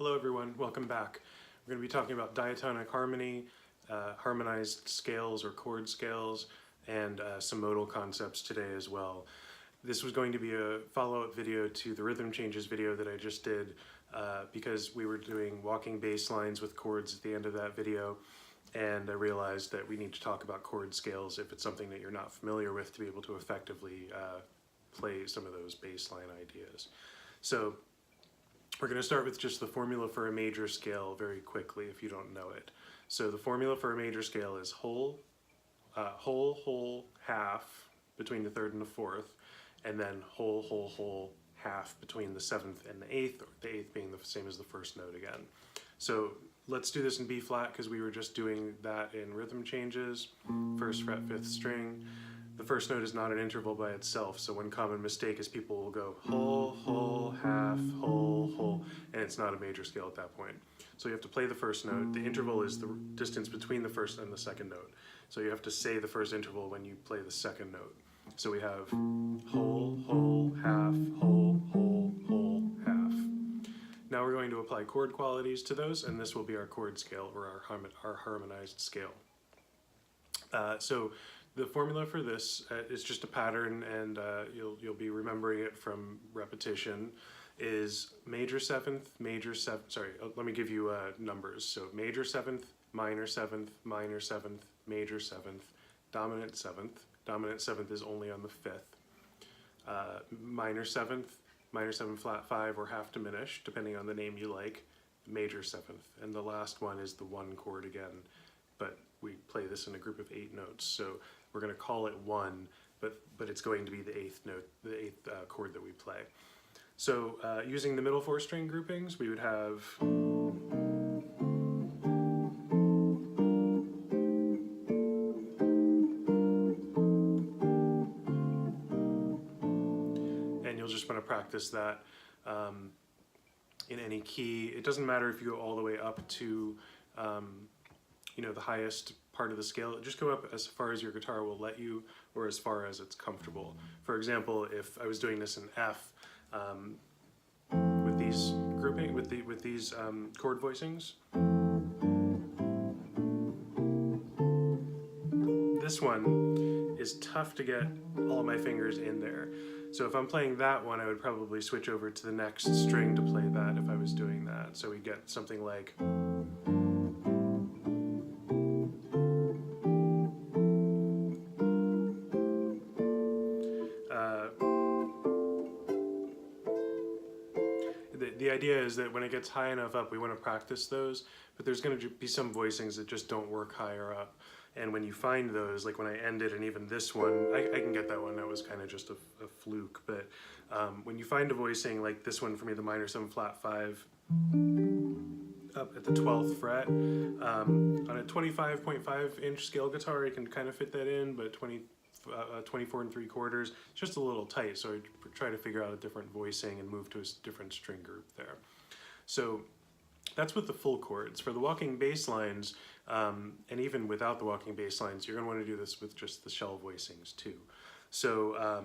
Hello everyone, welcome back. We're going to be talking about diatonic harmony, harmonized scales or chord scales, and some modal concepts today as well. This was going to be a follow-up video to the rhythm changes video that I just did because we were doing walking bass lines with chords at the end of that video, and I realized that we need to talk about chord scales if it's something that you're not familiar with to be able to effectively play some of those bass line ideas. So we're going to start with just the formula for a major scale very quickly if you don't know it. So the formula for a major scale is whole, whole, half between the third and the fourth, and then whole, half between the seventh and the eighth, or the eighth being the same as the first note again. So let's do this in B flat because we were just doing that in rhythm changes, first fret, fifth string. The first note is not an interval by itself, so one common mistake is people will go whole, half, whole, and it's not a major scale at that point. So you have to play the first note. The interval is the distance between the first and the second note. So you have to say the first interval when you play the second note. So we have whole, half, whole, half. Now we're going to apply chord qualities to those, and this will be our chord scale or our harmonized scale. So the formula for this is just a pattern, and you'll be remembering it from repetition. Is major seventh, let me give you numbers. So major seventh, minor seventh, major seventh, dominant seventh. Dominant seventh is only on the fifth. Minor seventh flat five or half diminished, depending on the name you like. Major seventh, and the last one is the one chord again, but we play this in a group of 8 notes, so we're going to call it one, but it's going to be the eighth note, the eighth chord that we play. So using the middle 4 string groupings, we would have and you'll just want to practice that in any key. It doesn't matter if you go all the way up to the highest part of the scale. Just go up as far as your guitar will let you, or as far as it's comfortable. For example, if I was doing this in F with these chord voicings, this one is tough to get all of my fingers in there. So if I'm playing that one, I would probably switch over to the next string to play that if I was doing that. So we get something like the idea is that when it gets high enough up, we want to practice those, but there's going to be some voicings that just don't work higher up. And when you find those, like when I ended, and even this one, I can get that one, that was kind of just a fluke, but when you find a voicing like this one for me, the minor 7 flat 5, up at the 12th fret, on a 25.5 inch scale guitar, I can kind of fit that in, but 24 3/4, it's just a little tight, so I try to figure out a different voicing and move to a different string group there. So that's with the full chords. For the walking bass lines, and even without the walking bass lines, you're going to want to do this with just the shell voicings too. So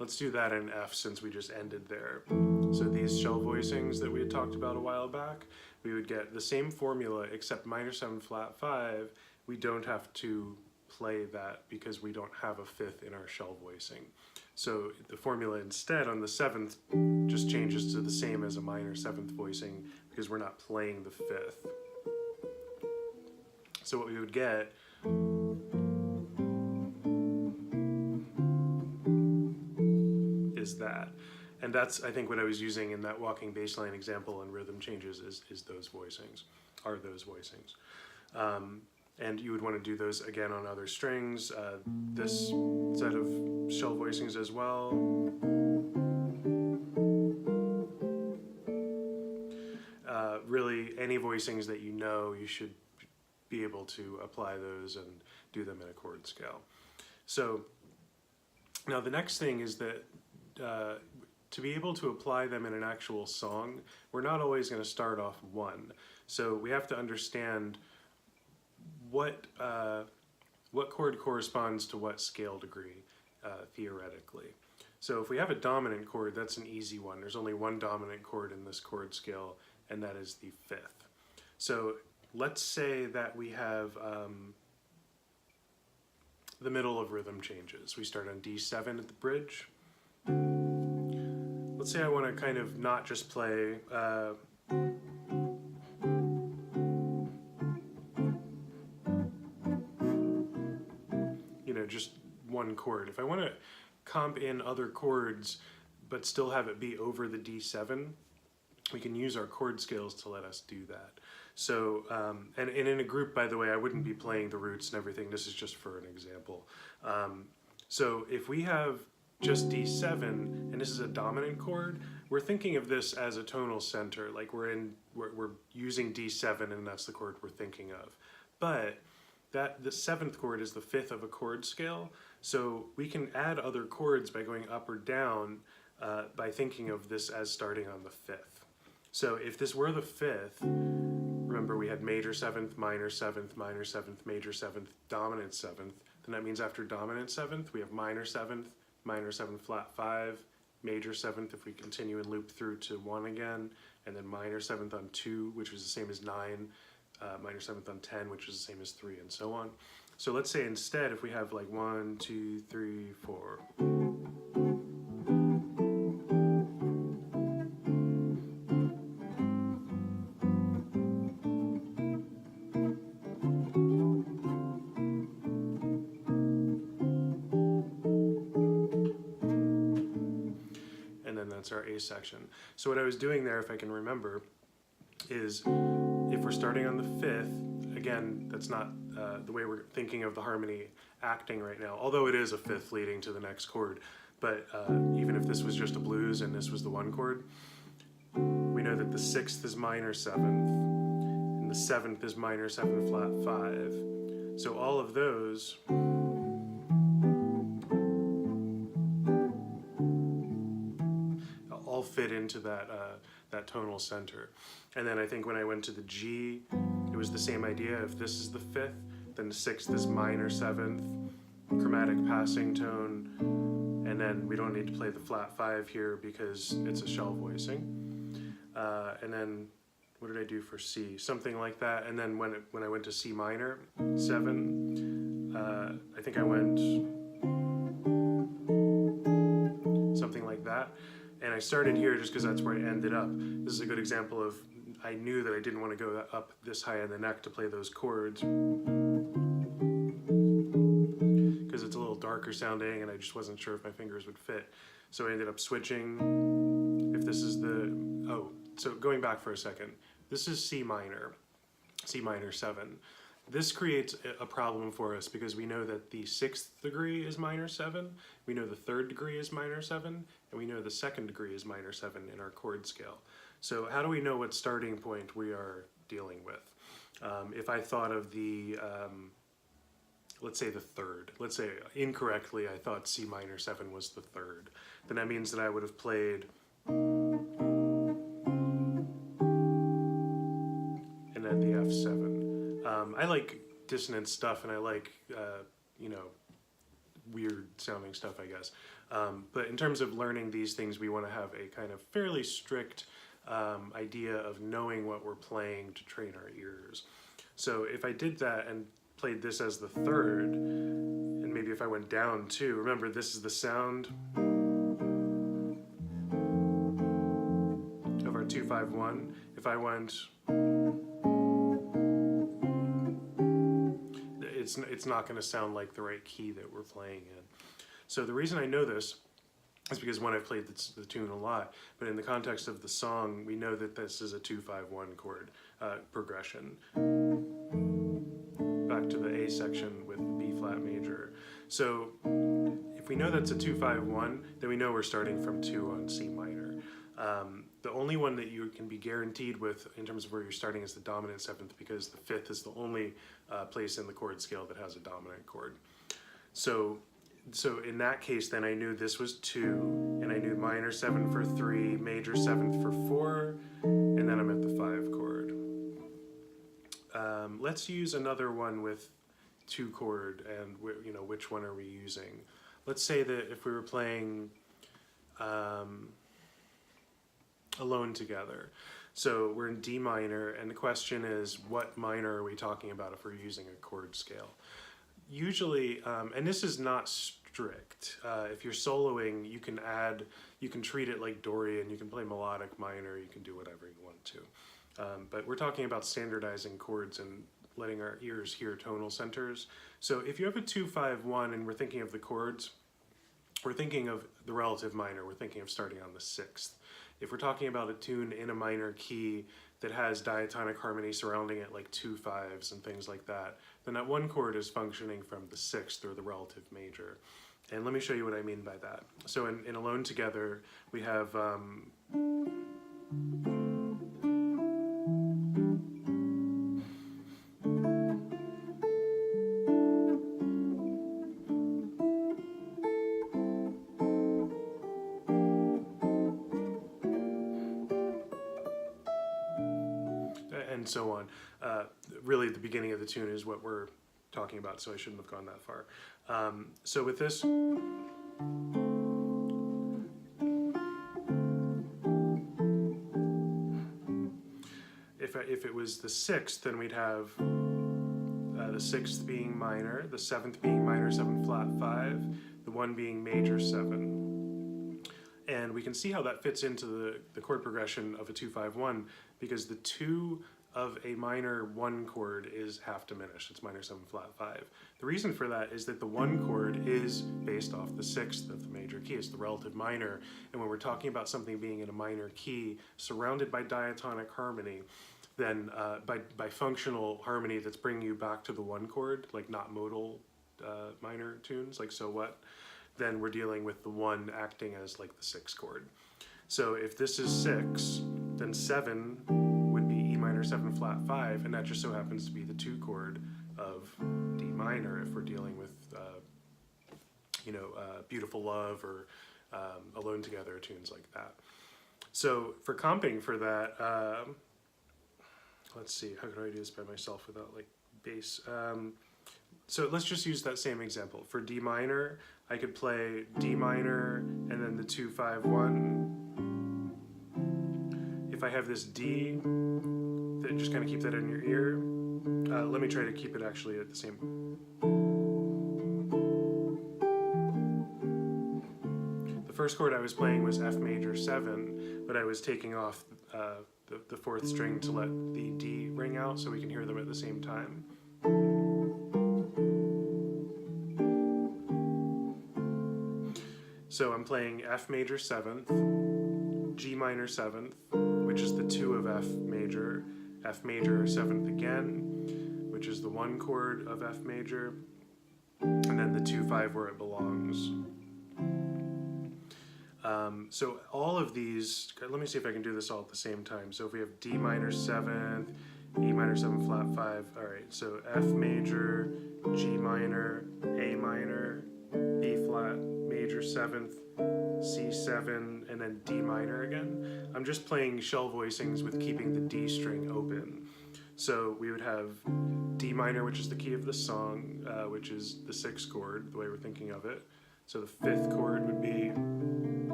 let's do that in F since we just ended there. So these shell voicings that we had talked about a while back, we would get the same formula except minor 7 flat 5, we don't have to play that because we don't have a fifth in our shell voicing. So the formula instead on the 7th just changes to the same as a minor 7th voicing because we're not playing the 5th. So what we would get is that. And that's, I think, what I was using in that walking bass line example and rhythm changes is those voicings, are those voicings. And you would want to do those again on other strings, this set of shell voicings as well. Really, any voicings that you know, you should be able to apply those and do them in a chord scale. So now the next thing is that to be able to apply them in an actual song, we're not always going to start off one. So we have to understand what chord corresponds to what scale degree, theoretically. So if we have a dominant chord, that's an easy one. There's only one dominant chord in this chord scale, and that is the fifth. So let's say that we have the middle of rhythm changes. We start on D7 at the bridge. Let's say I want to kind of not just play just one chord. If I want to comp in other chords but still have it be over the D7, we can use our chord scales to let us do that. So, and in a group, by the way, I wouldn't be playing the roots and everything. This is just for an example. So if we have just D7 and this is a dominant chord, we're thinking of this as a tonal center, like we're using D7 and that's the chord we're thinking of. But the seventh chord is the fifth of a chord scale, so we can add other chords by going up or down by thinking of this as starting on the fifth. So if this were the fifth, remember we had major seventh, minor seventh, major seventh, dominant seventh, then that means after dominant seventh we have minor seventh flat 5, major seventh if we continue and loop through to 1 again, and then minor seventh on 2, which is the same as 9, minor seventh on 10, which is the same as 3, and so on. So let's say instead if we have like 1, 2, 3, 4. And then that's our A section. So what I was doing there, if I can remember, is if we're starting on the fifth, again, that's not the way we're thinking of the harmony acting right now, although it is a fifth leading to the next chord. But even if this was just a blues and this was the one chord, we know that the sixth is minor seventh, and the seventh is minor 7 flat 5. So all of those all fit into that tonal center. And then I think when I went to the G, it was the same idea. If this is the fifth, then the sixth is minor seventh, chromatic passing tone, and then we don't need to play the flat 5 here because it's a shell voicing. And then what did I do for C? Something like that. And then when I went to C minor 7, I think I went something like that. And I started here just because that's where I ended up. This is a good example of I knew that I didn't want to go up this high in the neck to play those chords because it's a little darker sounding and I just wasn't sure if my fingers would fit. So I ended up switching. If this is so going back for a second, this is C minor 7. This creates a problem for us because we know that the 6th degree is minor 7, we know the 3rd degree is minor 7, and we know the 2nd degree is minor 7 in our chord scale. So how do we know what starting point we are dealing with? If I thought of the, let's say the 3rd, let's say incorrectly I thought C minor 7 was the 3rd, then that means that I would have played and then the F7. I like dissonant stuff and I like, weird sounding stuff, I guess. But in terms of learning these things, we want to have a kind of fairly strict idea of knowing what we're playing to train our ears. So if I did that and played this as the 3rd, and maybe if I went down too, remember this is the sound of our 2-5-1. If I went, it's not going to sound like the right key that we're playing in. So the reason I know this is because one, I've played the tune a lot, but in the context of the song, we know that this is a 2-5-1 chord progression. Back to the A section with B flat major. So if we know that's a 2-5-1, then we know we're starting from 2 on C minor. The only one that you can be guaranteed with in terms of where you're starting is the dominant 7th, because the 5th is the only place in the chord scale that has a dominant chord. So in that case, then I knew this was 2, and I knew minor 7 for 3, major 7th for 4, and then I'm at the 5 chord. Let's use another one with 2 chord, and which one are we using? Let's say that if we were playing alone together. So we're in D minor, and the question is, what minor are we talking about if we're using a chord scale? Usually, and this is not strict, if you're soloing, you can treat it like Dorian, you can play melodic minor, you can do whatever you want to. But we're talking about standardizing chords and letting our ears hear tonal centers. So if you have a 2-5-1 and we're thinking of the chords, we're thinking of the relative minor, we're thinking of starting on the 6th. If we're talking about a tune in a minor key that has diatonic harmony surrounding it, like 2 5s and things like that, then that one chord is functioning from the 6th or the relative major. And let me show you what I mean by that. So in Alone Together, we have and so on. Really, the beginning of the tune is what we're talking about, so I shouldn't have gone that far. So with this, if it was the 6th, then we'd have the 6th being minor, the 7th being minor 7 flat 5, the 1 being major 7. And we can see how that fits into the chord progression of a 2-5-1, because the 2 of a minor 1 chord is half diminished. It's minor 7 flat 5. The reason for that is that the 1 chord is based off the 6th of the major key. It's the relative minor. And when we're talking about something being in a minor key surrounded by diatonic harmony, then by functional harmony that's bringing you back to the 1 chord, like not modal minor tunes, like So What, then we're dealing with the 1 acting as like the 6th chord. So if this is 6, then 7 would be E minor 7 flat 5, and that just so happens to be the 2 chord of D minor if we're dealing with, Beautiful Love or Alone Together, tunes like that. So for comping for that, let's see, how could I do this by myself without like bass? So let's just use that same example. For D minor, I could play D minor and then the 2-5-1. If I have this D, then just kind of keep that in your ear. Let me try to keep it actually at the same. The first chord I was playing was F major 7, but I was taking off the 4th string to let the D ring out so we can hear them at the same time. So I'm playing F major 7th, G minor 7th, which is the 2 of F major 7th again, which is the 1 chord of F major, and then the 2-5 where it belongs. So all of these, let me see if I can do this all at the same time. So if we have D minor 7th, E minor 7 flat 5, all right, so F major, G minor, A minor, B flat, major 7th, C7, and then D minor again. I'm just playing shell voicings with keeping the D string open. So we would have D minor, which is the key of the song, which is the 6th chord, the way we're thinking of it. So the 5th chord would be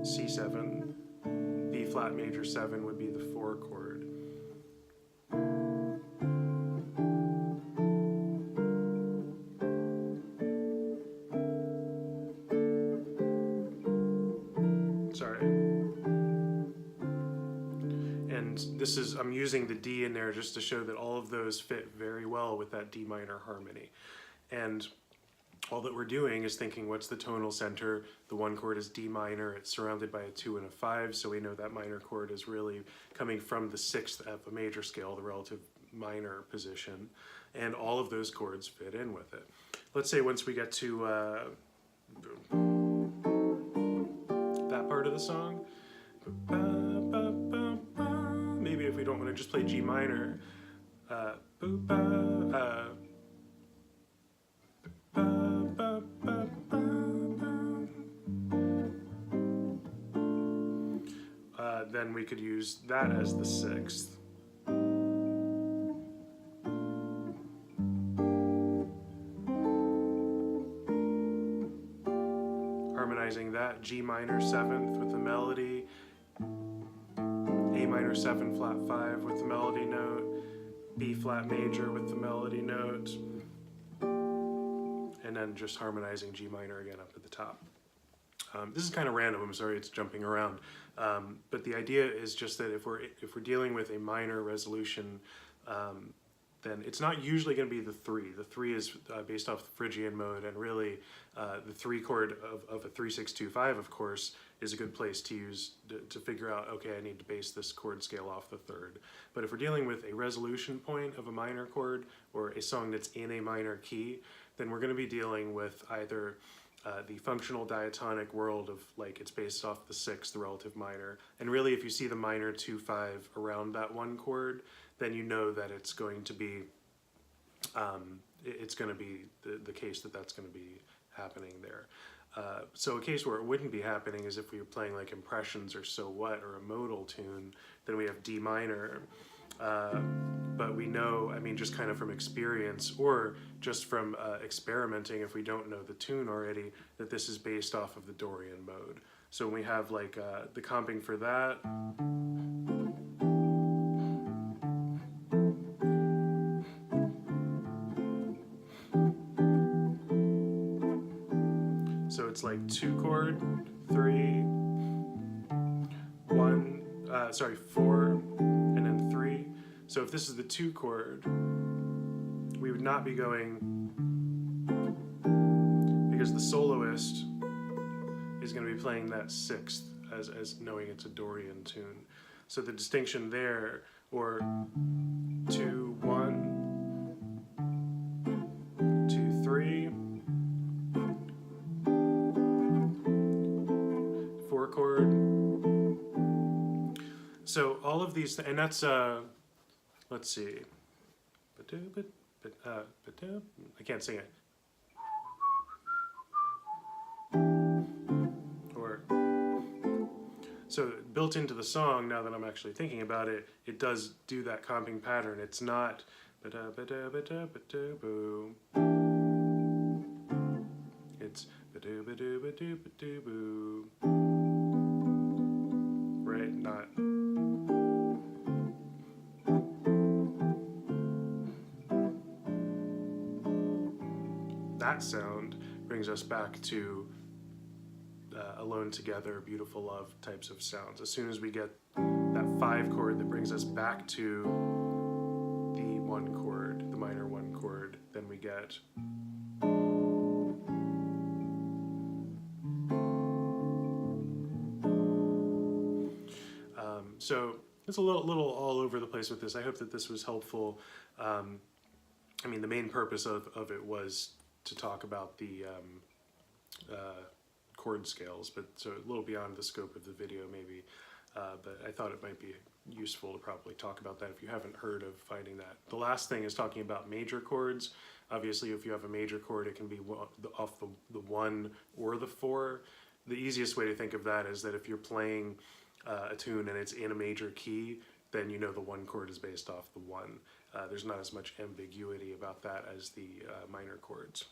C7, B flat major 7 would be the 4 chord. Sorry. And this is, I'm using the D in there just to show that all of those fit very well with that D minor harmony. And all that we're doing is thinking, what's the tonal center? The 1 chord is D minor, it's surrounded by a 2 and a 5, so we know that minor chord is really coming from the 6th of a major scale, the relative minor position, and all of those chords fit in with it. Let's say once we get to that part of the song, maybe if we don't want to just play G minor, then we could use that as the 6th. Harmonizing that, G minor. minor 7th with the melody, A minor 7 flat 5 with the melody note, B flat major with the melody note, and then just harmonizing G minor again up at the top. This is kind of random, I'm sorry it's jumping around, but the idea is just that if we're dealing with a minor resolution, then it's not usually going to be the 3. The 3 is based off the Phrygian mode, and really the 3 chord of a 3-6-2-5, of course, is a good place to use to figure out, okay, I need to base this chord scale off the 3rd. But if we're dealing with a resolution point of a minor chord or a song that's in a minor key, then we're going to be dealing with either the functional diatonic world of, like, it's based off the 6th, the relative minor, and really if you see the minor 2-5 around that one chord, then you know that it's going to be the case that that's going to be happening there. So a case where it wouldn't be happening is if we were playing like Impressions or So What or a modal tune, then we have D minor. But we know, I mean, just kind of from experience or just from experimenting, if we don't know the tune already, that this is based off of the Dorian mode. So when we have like the comping for that, so it's like 2 chord, 3, 4, and then 3. So if this is the 2 chord, we would not be going, because the soloist is going to be playing that 6th as knowing it's a Dorian tune. So the distinction there, or 2, 1, 2, 3, 4 chord. So all of these, and that's, let's see, I can't sing it. Or, so built into the song, now that I'm actually thinking about it, it does do that comping pattern. It's not, it's, right, not. That sound brings us back to Alone Together, Beautiful Love types of sounds. As soon as we get that 5 chord that brings us back to the 1 chord, the minor 1 chord, then we get so it's a little all over the place with this. I hope that this was helpful. I mean, the main purpose of it was to talk about the chord scales, but so a little beyond the scope of the video maybe, but I thought it might be useful to probably talk about that if you haven't heard of finding that. The last thing is talking about major chords. Obviously, if you have a major chord, it can be off the 1 or the 4. The easiest way to think of that is that if you're playing a tune and it's in a major key, then you know the 1 chord is based off the 1. There's not as much ambiguity about that as the minor chords.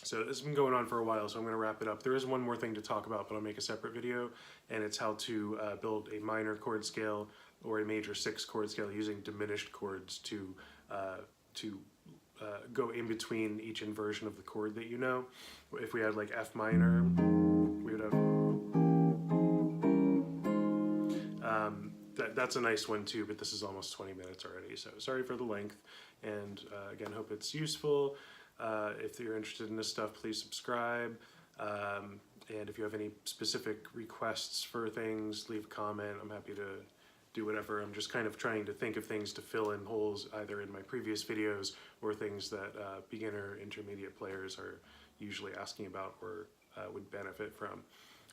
So this has been going on for a while, so I'm going to wrap it up. There is one more thing to talk about, but I'll make a separate video, and it's how to build a minor chord scale or a major 6 chord scale using diminished chords to go in between each inversion of the chord that you know. If we had like F minor, we would have that's a nice one too, but this is almost 20 minutes already, so sorry for the length, and again, hope it's useful. If you're interested in this stuff, please subscribe, and if you have any specific requests for things, leave a comment. I'm happy to do whatever. I'm just kind of trying to think of things to fill in holes either in my previous videos or things that beginner intermediate players are usually asking about or would benefit from.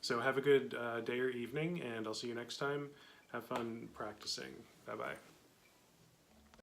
So have a good day or evening, and I'll see you next time. Have fun practicing. Bye-bye.